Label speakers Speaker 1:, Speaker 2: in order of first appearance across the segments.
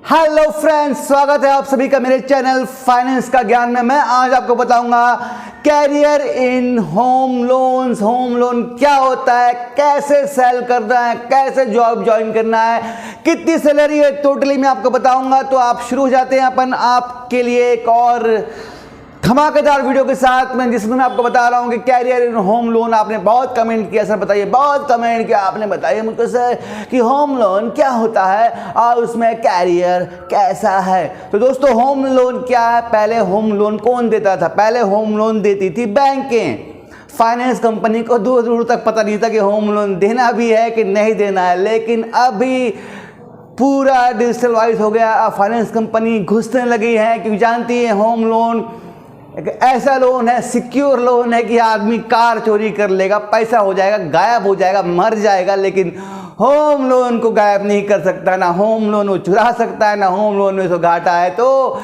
Speaker 1: Hello friends, स्वागत है आप सभी का मेरे चैनल फाइनेंस का ज्ञान में। मैं आज आपको बताऊंगा career in home loans. Home loan क्या होता है, कैसे सेल करना है, कैसे जॉब ज्वाइन करना है, कितनी सैलरी है, टोटली मैं आपको बताऊंगा। तो आप शुरू हो जाते हैं अपन आपके लिए एक और धमाकेदार वीडियो के साथ में, जिसमें मैं आपको बता रहा हूं कि कैरियर इन होम लोन। आपने बहुत कमेंट किया सर, बताइए, बहुत कमेंट किया आपने, बताइए मुझको सर कि होम लोन क्या होता है और उसमें कैरियर कैसा है। तो दोस्तों, होम लोन क्या है? पहले होम लोन कौन देता था? पहले होम लोन देती थी बैंकें। फाइनेंस कंपनी को दूर दूर तक पता नहीं था कि होम लोन देना भी है कि नहीं देना है, लेकिन अभी पूरा डिजिटल वाइज हो गया। अब फाइनेंस कंपनी घुसने लगी है, क्योंकि जानती है होम लोन एक ऐसा लोन है, सिक्योर लोन है कि आदमी कार चोरी कर लेगा, पैसा हो जाएगा, गायब हो जाएगा, मर जाएगा, लेकिन होम लोन को गायब नहीं कर सकता। ना होम लोन वो चुरा सकता है, ना होम लोन में उसको घाटा है। तो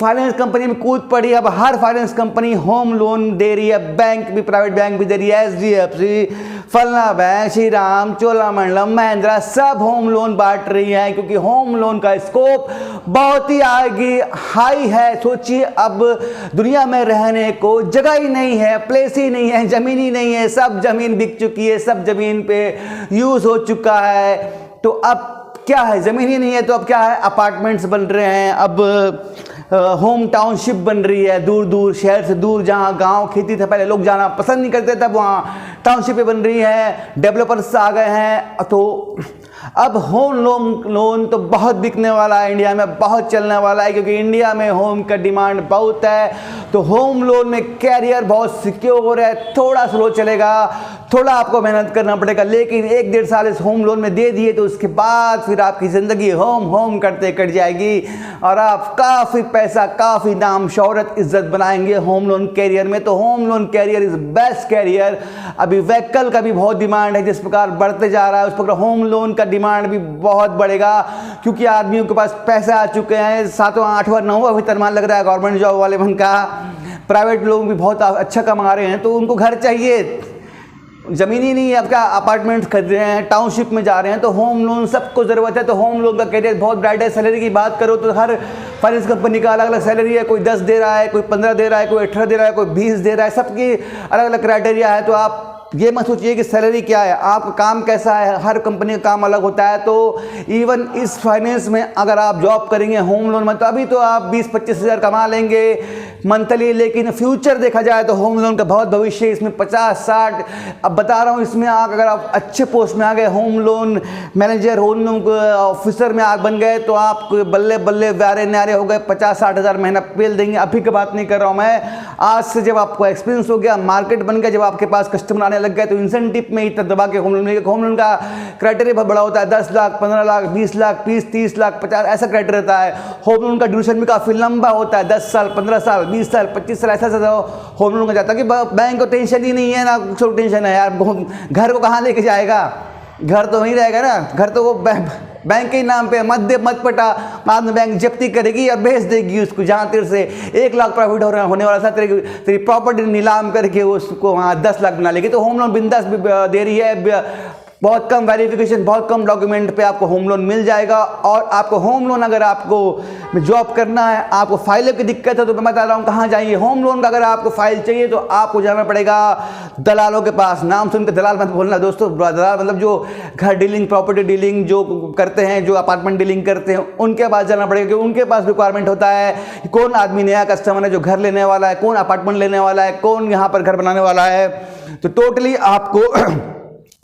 Speaker 1: फाइनेंस कंपनी में कूद पड़ी। अब हर फाइनेंस कंपनी होम लोन दे रही है, बैंक भी, प्राइवेट बैंक भी दे रही है, SDFC, फलना बैंक, श्रीराम, चोलामंडलम, महिंद्रा, सब होम लोन बांट रही है, क्योंकि होम लोन का स्कोप बहुत ही आगे हाई है। सोचिए, अब दुनिया में रहने को जगह ही नहीं है, प्लेस ही नहीं है, जमीन ही नहीं है, सब जमीन बिक चुकी है, सब जमीन पे यूज हो चुका है। तो अब क्या है? जमीन ही नहीं है, तो अब क्या है? अपार्टमेंट्स बन रहे हैं, अब होम टाउनशिप बन रही है, दूर दूर, शहर से दूर, जहाँ गांव खेती था पहले लोग जाना पसंद नहीं करते, तब वहाँ टाउनशिपें बन रही है, डेवलपर्स आ गए हैं। तो अब होम लोन तो बहुत बिकने वाला है, इंडिया में बहुत चलने वाला है, क्योंकि इंडिया में होम का डिमांड बहुत है। तो होम लोन में कैरियर बहुत सिक्योर है, थोड़ा स्लो चलेगा, थोड़ा आपको मेहनत करना पड़ेगा, लेकिन 1-1.5 साल इस होम लोन में दे दिए तो उसके बाद फिर आपकी ज़िंदगी होम करते कट जाएगी और आप काफ़ी पैसा, काफ़ी नाम, शोहरत, इज्जत बनाएंगे होम लोन कैरियर में। तो home loan career is best career. अभी व्हीकल का भी बहुत डिमांड है, जिस प्रकार बढ़ते जा रहा है उस प्रकार होम लोन का डिमांड भी बहुत बढ़ेगा, क्योंकि आदमियों के पास पैसे आ चुके हैं। 7वां 8वां 9वां वेतनमान लग रहा है गवर्नमेंट जॉब वाले मन का, प्राइवेट लोग भी बहुत अच्छा कमा रहे हैं, तो उनको घर चाहिए, जमीन ही नहीं है। अब क्या अपार्टमेंट्स खरीद रहे हैं, टाउनशिप में जा रहे हैं, तो होम लोन सबको ज़रूरत है। तो होम लोन का कैरियर बहुत ब्राइट है। सैलरी की बात करो तो हर फाइनेंस कंपनी का अलग अलग सैलरी है, कोई 10 दे रहा है, कोई 15 दे रहा है, कोई 18 दे रहा है, कोई 20 दे रहा है, सबकी अलग अलग क्राइटेरिया है। तो आप ये मत सोचिए कि सैलरी क्या है, आपका काम कैसा है, हर कंपनी का काम अलग होता है। तो इवन इस फाइनेंस में अगर आप जॉब करेंगे होम लोन में, तो अभी तो आप 20-25 हज़ार कमा लेंगे मंथली, लेकिन फ्यूचर देखा जाए तो होम लोन का बहुत भविष्य है। इसमें 50-60, अब बता रहा हूँ, इसमें अगर आप अच्छे पोस्ट में आ गए, home loan manager, home loan officer में आग बन गए, तो आप बल्ले बल्ले व्यारे न्यारे हो गए, 50-60 हज़ार महीना पेल देंगे। अभी की बात नहीं कर रहा हूँ मैं, आज से जब आपको एक्सपीरियंस हो गया, मार्केट बन गया, जब आपके पास कस्टमर आने लग गए, तो इंसेंटिव में इतना दबा के होम लोन, होम लोन का क्राइटेरिया बहुत बड़ा होता है, 10 लाख, 15 लाख, 20 लाख, 30 लाख, 50, ऐसा क्राइटेरिया रहता है। होम लोन का ड्यूरेशन भी काफ़ी लंबा होता है, 10 साल, 15 साल, 20 साल, 25 साल, ऐसा होम लोन का जाता है कि बैंक को टेंशन ही नहीं है, ना कुछ टेंशन है यार, घर को कहाँ लेके जाएगा, घर तो वहीं रहेगा ना, घर तो वो बैंक के नाम पे मत दे, मत पटा, बाद में बैंक जब्ती करेगी और भेज देगी उसको, जहाँ तेरे से 1 लाख प्रॉफिट होने वाला था, तेरी प्रॉपर्टी नीलाम करके उसको वहाँ 10 लाख बना लेगी। तो होम लोन बिंदास दे रही है, बहुत कम वेरिफिकेशन, बहुत कम डॉक्यूमेंट पे आपको होम लोन मिल जाएगा। और आपको होम लोन अगर आपको जॉब करना है, आपको फाइलों की दिक्कत है, तो मैं बता रहा हूँ कहाँ जाइए। होम लोन का अगर आपको फाइल चाहिए तो आपको जाना पड़ेगा दलालों के पास। नाम सुनकर दलाल मत बोलना दोस्तों, दलाल मतलब जो घर डीलिंग, प्रॉपर्टी डीलिंग जो करते हैं, जो अपार्टमेंट डीलिंग करते हैं, उनके पास जाना पड़ेगा, क्योंकि उनके पास रिक्वायरमेंट होता है कि कौन आदमी नया कस्टमर है जो घर लेने वाला है, कौन अपार्टमेंट लेने वाला है, कौन यहाँ पर घर बनाने वाला है। तो टोटली आपको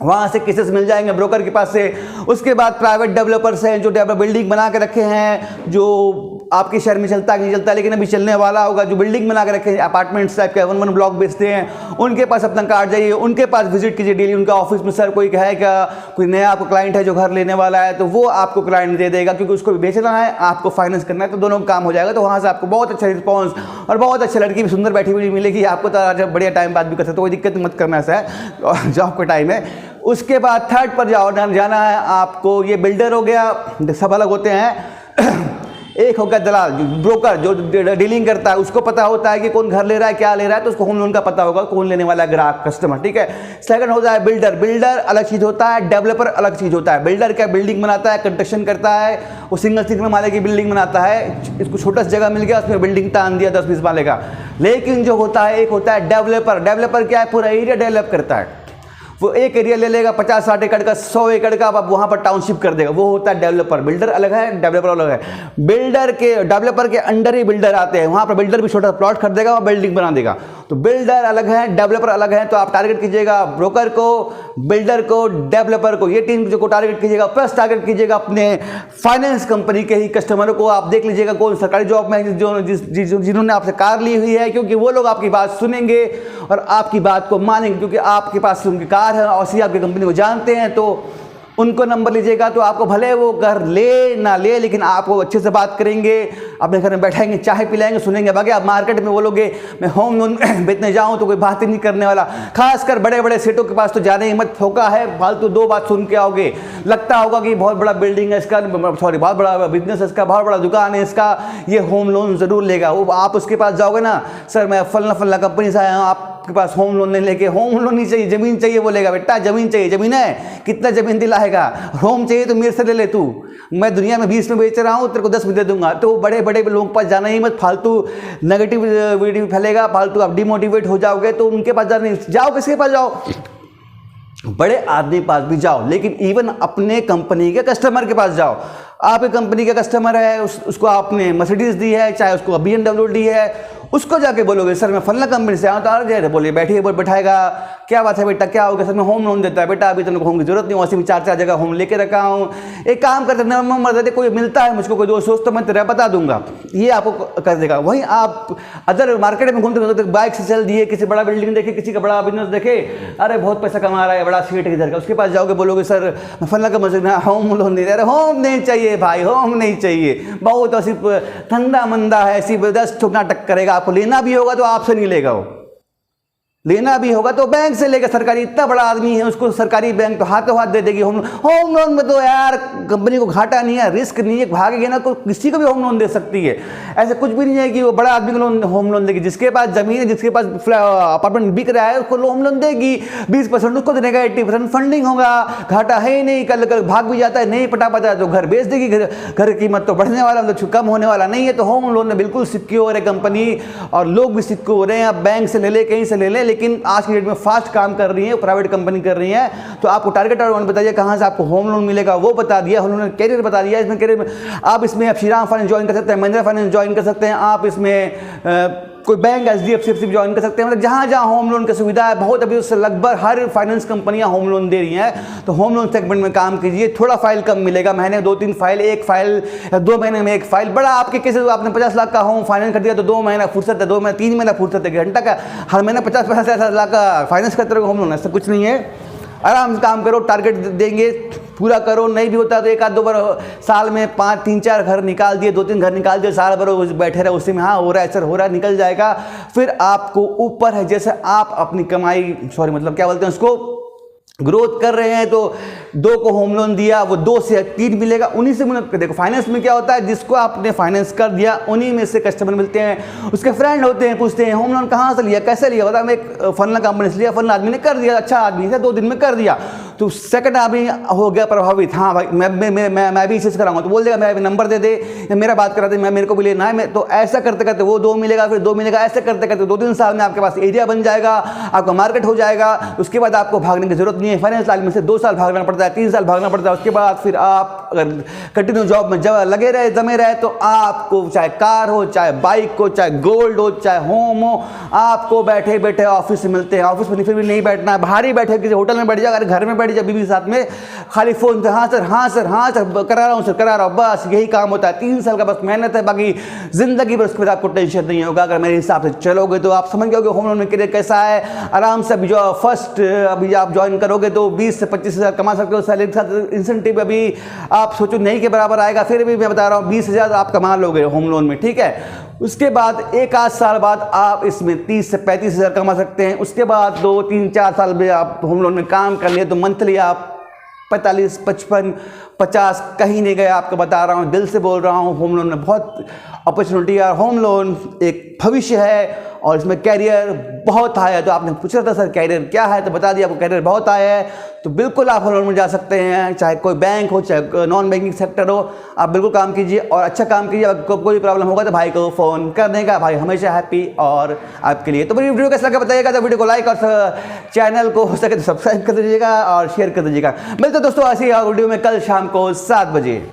Speaker 1: वहाँ से केसेस मिल जाएंगे ब्रोकर के पास से। उसके बाद प्राइवेट डेवलपर्स हैं जो बिल्डिंग बना के रखे हैं, जो आपके शहर में चलता नहीं चलता, लेकिन अभी चलने वाला होगा, जो बिल्डिंग बना के रखे हैं, अपार्टमेंट्स टाइप के 1-1 ब्लॉक बेचते हैं, उनके पास अपना कार्ड जाइए, उनके पास विजिट कीजिए डेली। उनका ऑफिस में सर कोई है क्या, कोई नया आपको क्लाइंट है जो घर लेने वाला है, तो वो आपको क्लाइंट दे देगा, क्योंकि उसको भी बेचना है, आपको फाइनेंस करना है, तो दोनों का काम हो जाएगा। तो वहाँ से आपको बहुत अच्छा रिस्पॉन्स और बहुत अच्छी लड़की भी सुंदर बैठी हुई मिलेगी आपको, तो जब बढ़िया टाइम बात भी कर सकते, तो कोई दिक्कत मत करना, ऐसा है जॉब का टाइम है। उसके बाद थर्ड पर जाना है आपको। ये बिल्डर हो गया, सब अलग होते हैं। एक हो गया दलाल, ब्रोकर जो डीलिंग करता है, उसको पता होता है कि कौन घर ले रहा है, क्या ले रहा है, तो उसको होम लोन का पता होगा कौन लेने वाला है, ग्राहक, कस्टमर, ठीक है। सेकंड होता है बिल्डर। बिल्डर अलग चीज होता है, डेवलपर अलग चीज होता है। बिल्डर क्या बिल्डिंग बनाता है, कंस्ट्रक्शन करता है, वो सिंगल माले की बिल्डिंग बनाता है, इसको छोटा सा जगह मिल गया, उसमें बिल्डिंग तान दिया 10-20 माले का। लेकिन जो होता है, एक होता है डेवलपर। डेवलपर क्या है, पूरा एरिया डेवलप करता है। वो एक एरिया ले लेगा 50-60 एकड़ का, 100 एकड़ का, अब वहां पर टाउनशिप कर देगा, वो होता है डेवलपर। बिल्डर अलग है, डेवलपर अलग है। डेवलपर के अंडर ही बिल्डर आते हैं, वहां पर बिल्डर भी छोटा प्लॉट खरीदेगा और बिल्डिंग बना देगा। तो बिल्डर अलग है, डेवलपर अलग है। तो आप टारगेट कीजिएगा ब्रोकर को, बिल्डर को, डेवलपर को, ये तीन को टारगेट कीजिएगा। प्लस टारगेट कीजिएगा अपने फाइनेंस कंपनी के ही कस्टमरों को। आप देख लीजिएगा कौन सरकारी जॉब में जिन्होंने आपसे कार ली हुई है, क्योंकि वो लोग आपकी बात सुनेंगे और आपकी बात को मानेंगे, क्योंकि आपके पास उनकी कार है और आपकी कंपनी को जानते हैं। तो उनको नंबर लीजिएगा, तो आपको भले वो घर ले ना ले, लेकिन आपको अच्छे से बात करेंगे, अपने घर में बैठाएंगे, चाय पिलाएंगे, सुनेंगे। बाकी आप मार्केट में बोलोगे मैं होम लोन बेचने जाऊं, तो कोई बात ही नहीं करने वाला। खासकर बड़े बड़े सेठों के पास तो जाने ही मत, ठोका है, फालतू 2 बात सुन के आओगे। लगता होगा कि बहुत बड़ा बिल्डिंग है इसका, सॉरी बहुत बड़ा बिजनेस है इसका, बहुत बड़ा दुकान है इसका, ये होम लोन जरूर लेगा। वो आप उसके पास जाओगे ना, सर मैं फलना कंपनी से आया हूँ, आपके पास होम लोन नहीं लेके, होम लोन नहीं चाहिए, जमीन चाहिए बोलेगा। बेटा जमीन चाहिए, जमीन है, कितना जमीन दिलाएगा? होम चाहिए तो मेरे से ले ले तू, मैं दुनिया में 20 में बेच रहा हूं, तेरे को 10 में दे दूंगा। तो बड़े बड़े लोगों के पास जाना ही मत, फालतू नेगेटिव वीडियो फैलेगा, फालतू आप डिमोटिवेट हो जाओगे। तो उनके पास जाना नहीं, जाओ किसके पास जाओ, बड़े आदमी पास भी जाओ, लेकिन इवन अपने कंपनी के कस्टमर के पास जाओ। आपके कंपनी का कस्टमर है, उसको आपने मर्सिडीज दी है, चाहे उसको BMW दी है, उसको जाके बोलोगे सर मैं फलना कंपनी से आऊँ, तो अरे बोलिए बैठिए, बैठाएगा, क्या बात है बेटा, क्या हो गया? सर मैं होम लोन देता है बेटा, अभी तुमको होम की जरूरत नहीं, वैसे भी 4 जगह होम लेके रखा हूँ। एक काम करते नंबर दे दे, कोई मिलता है मुझको, कोई दोस्त तो मैं तेरा बता दूंगा, ये आपको कर देगा। वहीं आप अदर मार्केट में घूमते बाइक से चल दिए, किसी बड़ा बिल्डिंग देखे, किसी का बड़ा बिजनेस देखे, अरे बहुत पैसा कमा रहा है, बड़ा सीट इधर का, उसके पास जाओगे, बोलोगे सर मैं फलना का मजदूर होम लोन दे रहा है। होम नहीं चाहिए भाई, होम नहीं चाहिए, बहुत ऐसी ठंडा मंदा है, ऐसी 10 नाटक करेगा। आपको लेना भी होगा तो आपसे नहीं लेगा, वो लेना भी होगा तो बैंक से लेगा। सरकारी इतना बड़ा आदमी है, उसको सरकारी बैंक तो हाथों हाथ दे देगी। होम लोन में तो यार कंपनी को घाटा नहीं है, रिस्क नहीं है, भागेगी ना, किसी को भी होम लोन दे सकती है। ऐसा कुछ भी नहीं है कि वो बड़ा आदमी को होम लोन देगी। जिसके पास जमीन है, जिसके पास अपार्टमेंट बिक रहा है, उसको होम लोन देगी। 20% उसको देने का, 80% फंडिंग होगा, घाटा है ही नहीं। कल भाग भी जाता है, नहीं पटा पाता है तो घर बेच देगी, घर की कीमत तो बढ़ने वाला, तो कम होने वाला नहीं है। तो होम लोन में बिल्कुल सिक्योर है कंपनी, और लोग भी सिक्योर हैं। आप बैंक से ले ले, कहीं से ले ले, लेकिन आज की डेट में फास्ट काम कर रही है, प्राइवेट कंपनी कर रही है। तो आपको टारगेट और बताइए कहां से आपको होम लोन मिलेगा, वो बता दिया। उन्होंने कैरियर बता दिया। इसमें कैरियर में आप इसमें श्रीराम फाइनेंस ज्वाइन कर सकते हैं, महिंद्रा फाइनेंस ज्वाइन कर सकते हैं, आप इसमें कोई बैंक HDFC ज्वाइन कर सकते हैं। मतलब जहां जहां होम लोन की सुविधा है, बहुत अभी उससे लगभग हर फाइनेंस कंपनियां होम लोन दे रही हैं। तो होम लोन सेगमेंट में काम कीजिए, थोड़ा फाइल कम मिलेगा, महीने 2-3 फाइल, एक फाइल या 2 महीने में एक फाइल। बड़ा आपके कैसे आपने 50 लाख का होम फाइनेंस कर दिया तो 2 महीना फुर्सत है, 2 महीना 3 महीना फुर्सत है, घंटा का हर महीना 50-50 लाख का फाइनेंस करते रहो होम लोन, ऐसा कुछ नहीं है। आराम से काम करो, टारगेट देंगे पूरा करो। नहीं भी होता तो 1-2 बार साल में 5-3-4 घर निकाल दिए, 2-3 घर निकाल दिए, साल भर बैठे रहे उसी में, हाँ हो रहा है सर, हो रहा है, निकल जाएगा। फिर आपको ऊपर है, जैसे आप अपनी कमाई, सॉरी मतलब क्या बोलते हैं उसको, ग्रोथ कर रहे हैं, तो 2 को होम लोन दिया, वो 2 से 3 मिलेगा, उन्हीं से मिलेगा। देखो फाइनेंस में क्या होता है, जिसको आपने फाइनेंस कर दिया उन्हीं में से कस्टमर मिलते हैं, उसके फ्रेंड होते हैं, पूछते हैं होम लोन कहाँ से लिया, कैसे लिया, बता मैं एक फलना कंपनी से लिया, फलना आदमी ने कर दिया, अच्छा आदमी है, 2 दिन में कर दिया। तो सेकंड आदमी हो गया प्रभावित, हाँ भाई मैं भी इसी से कराऊंगा, तो बोल देगा मैं नंबर दे दे, मेरा बात करा दे, मेरे को भी लेना है। तो ऐसा करते करते वो 2 मिलेगा, फिर 2 मिलेगा, ऐसे करते करते 2-3 साल में आपके पास एरिया बन जाएगा, आपका मार्केट हो जाएगा। उसके बाद आपको भागने की जरूरत नहीं है। फाइनेंस लाइन में से 2 साल भागना पड़ता है, 3 साल भागना पड़ता है। उसके बाद फिर आप अगर कंटिन्यू जॉब में जब लगे रहे, जमे रहे, तो आपको चाहे कार हो, चाहे बाइक हो, चाहे गोल्ड हो, चाहे होम हो, आपको बैठे बैठे ऑफिस से मिलते हैं। ऑफिस में फिर भी नहीं बैठना है, बाहर ही बैठे, किसी होटल में बैठ जाओ, अगर घर में बैठ जाओ बीवी साथ में, खाली फोन से हाँ सर हाँ सर हाँ सर करा रहा हूँ सर करा रहा हूँ, बस यही काम होता है। 3 साल का बस मेहनत है, बाकी जिंदगी भर उसके बाद आपको टेंशन नहीं होगा। अगर मेरे हिसाब से चलोगे तो आप समझ गए होम लोन में करियर कैसा है। आराम से अभी जो फर्स्ट अभी आप ज्वाइन करोगे तो 20 से 25 हज़ार कमा सकते हो। सैलरी के साथ इंसेंटिव अभी आप सोचो नहीं के बराबर आएगा, फिर भी मैं बता रहा हूँ 20 हज़ार आप कमा लोगे होम लोन में, ठीक है। उसके बाद 1-8 साल बाद आप इसमें 30 से 35 हज़ार कमा सकते हैं। उसके बाद 2-3-4 साल में आप होम लोन में काम कर लिए तो मंथली आप 45, 55, 50 कहीं नहीं गया, आपको बता रहा हूँ, दिल से बोल रहा हूँ। होम लोन में बहुत अपॉर्चुनिटी है और होम लोन एक भविष्य है और इसमें कैरियर बहुत हाई है। तो आपने पूछा था सर कैरियर क्या है, तो बता दिया आपको कैरियर बहुत हाई है। तो बिल्कुल आप होम लोन में जा सकते हैं, चाहे कोई बैंक हो चाहे नॉन बैंकिंग सेक्टर हो, आप बिल्कुल काम कीजिए और अच्छा काम कीजिए। अगर कोई प्रॉब्लम होगा तो भाई को फ़ोन कर देगा, भाई हमेशा हैप्पी और आपके लिए। तो मेरी वीडियो कैसा लगा बताइएगा, तो वीडियो को लाइक और चैनल को हो सके तो सब्सक्राइब कर दीजिएगा और शेयर कर दीजिएगा। मिलते दोस्तों ऐसी वीडियो में कल शाम को 7 बजे।